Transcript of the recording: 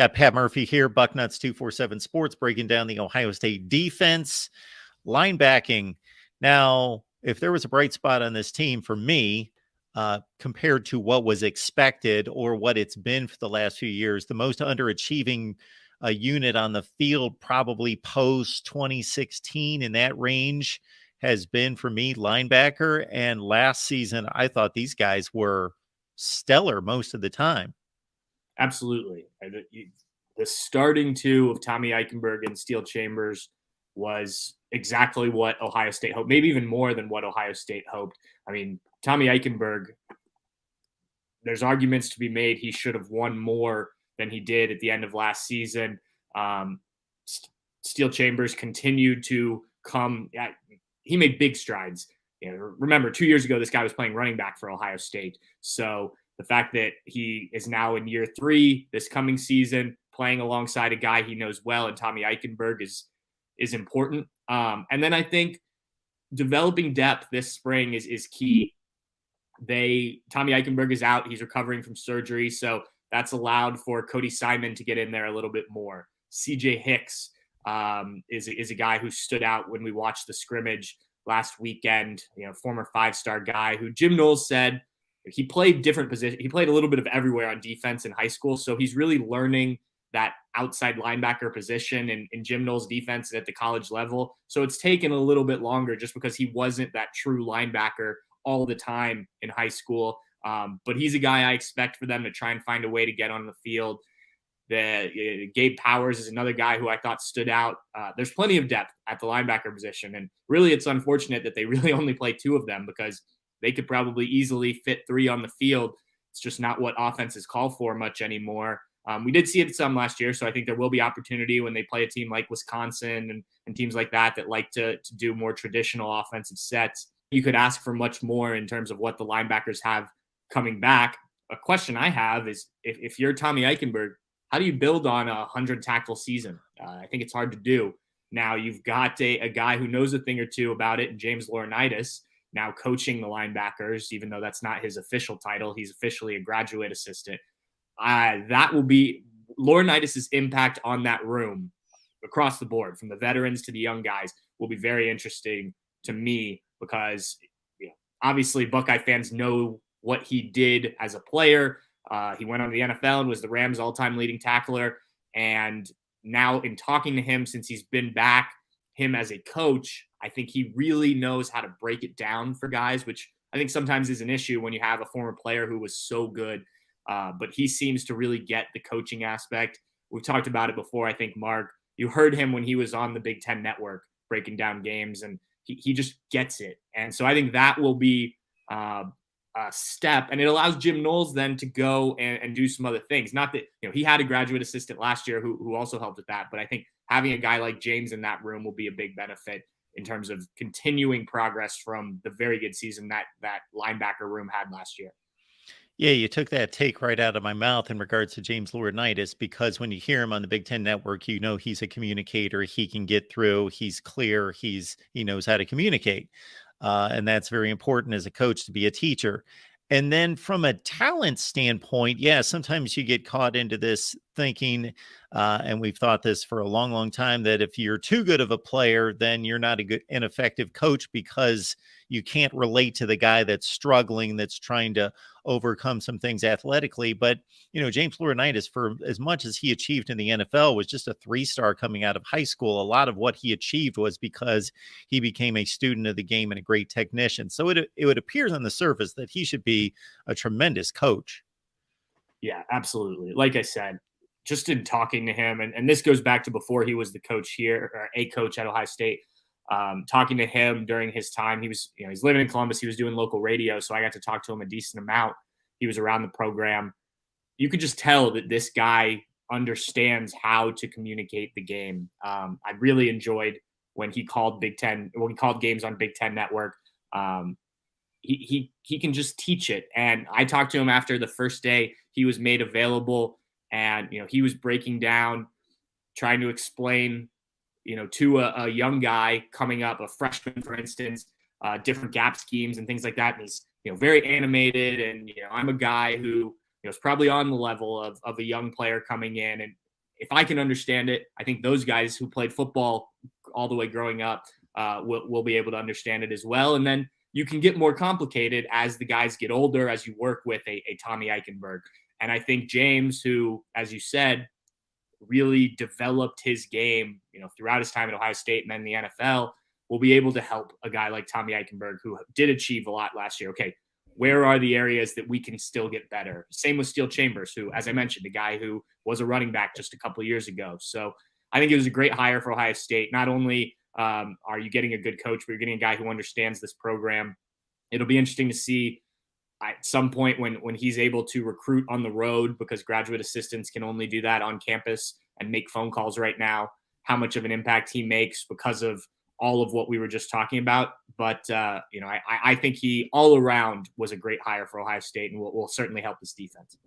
Got Pat Murphy here, Bucknuts 247 Sports, breaking down the Ohio State defense, linebacking. Now, if there was a bright spot on this team for me, compared to what was expected or what it's been for the last few years, the most underachieving unit on the field, probably post 2016 in that range, has been for me linebacker. And last season, I thought these guys were stellar most of the time. Absolutely. The starting two of Tommy Eichenberg and Steel Chambers was exactly what Ohio State hoped, maybe even more than what Ohio State hoped. I mean, Tommy Eichenberg, there's arguments to be made he should have won more than he did at the end of last season. Steel Chambers continued to come. He made big strides. Remember, 2 years ago, this guy was playing running back for Ohio State. So the fact that he is now in year 3 this coming season, playing avongside a guy he knows well, and Tommy Eichenberg is important. And then I think developing depth this spring is key. Tommy Eichenberg is out. He's recovering from surgery. So that's allowed for Cody Simon to get in there a little bit more. CJ Hicks is a guy who stood out when we watched the scrimmage last weekend, former 5-star guy who Jim Knowles said he played different positions. He played a little bit of everywhere on defense in high school. So he's really learning that outside linebacker position in Jim Knowles' defense at the college level. So it's taken a little bit longer just because he wasn't that true linebacker all the time in high school. But he's a guy I expect for them to try and find a way to get on the field. Gabe Powers is another guy who I thought stood out. There's plenty of depth at the linebacker position. And really, it's unfortunate that they really only play 2 of them because they could probably easily fit 3 on the field. It's just not what offenses call for much anymore. We did see it some last year, so I think there will be opportunity when they play a team like Wisconsin and teams like that like to do more traditional offensive sets. You could ask for much more in terms of what the linebackers have coming back. A question I have is if you're Tommy Eichenberg, how do you build on a 100-tackle season? I think it's hard to do. Now you've got a guy who knows a thing or two about it, James Laurinitis, now coaching the linebackers, even though that's not his official title. He's officially a graduate assistant. That will be Laurinitis' impact on that room across the board, from the veterans to the young guys, will be very interesting to me because obviously Buckeye fans know what he did as a player. He went on the NFL and was the Rams' all-time leading tackler. And now in talking to him since he's been back, him as a coach, I think he really knows how to break it down for guys, which I think sometimes is an issue when you have a former player who was so good. But he seems to really get the coaching aspect. We've talked about it before, I think, Mark. You heard him when he was on the Big Ten Network breaking down games, and he just gets it. And so I think that will be a step, and it allows Jim Knowles then to go and do some other things. Not that he had a graduate assistant last year who also helped with that, but I think having a guy like James in that room will be a big benefit in terms of continuing progress from the very good season that linebacker room had last year. Yeah, you took that take right out of my mouth in regards to James Laurinitis, because when you hear him on the Big Ten Network, he's a communicator. He can get through. He's clear. He knows how to communicate. And that's very important as a coach, to be a teacher. And then from a talent standpoint, sometimes you get caught into this thinking, and we've thought this for a long, long time, that if you're too good of a player, then you're not an effective coach because you can't relate to the guy that's struggling, that's trying to overcome some things athletically. But, James Laurinitis, for as much as he achieved in the NFL, was just a 3-star coming out of high school. A lot of what he achieved was because he became a student of the game and a great technician. So it appears on the surface that he should be a tremendous coach. Yeah, absolutely. Like I said, just in talking to him, and this goes back to before he was the coach here, or a coach at Ohio State, talking to him during his time, he was, he's living in Columbus. He was doing local radio. So I got to talk to him a decent amount. He was around the program. You could just tell that this guy understands how to communicate the game. I really enjoyed when he called games on Big Ten Network. He can just teach it. And I talked to him after the first day he was made available, and he was breaking down, trying to explain to a young guy coming up, a freshman, for instance, different gap schemes and things like that. And he's, very animated. And, I'm a guy who is probably on the level of a young player coming in. And if I can understand it, I think those guys who played football all the way growing up will be able to understand it as well. And then you can get more complicated as the guys get older, as you work with a Tommy Eichenberg. And I think James, who, as you said, really developed his game, throughout his time at Ohio State and then the NFL, will be able to help a guy like Tommy Eichenberg, who did achieve a lot last year. Okay, where are the areas that we can still get better? Same with Steel Chambers, who, as I mentioned, a guy who was a running back just a couple of years ago. So I think it was a great hire for Ohio State. Not only are you getting a good coach, but you're getting a guy who understands this program. It'll be interesting to see at some point when he's able to recruit on the road, because graduate assistants can only do that on campus and make phone calls right now, how much of an impact he makes because of all of what we were just talking about. But, I think he all around was a great hire for Ohio State and will certainly help this defense.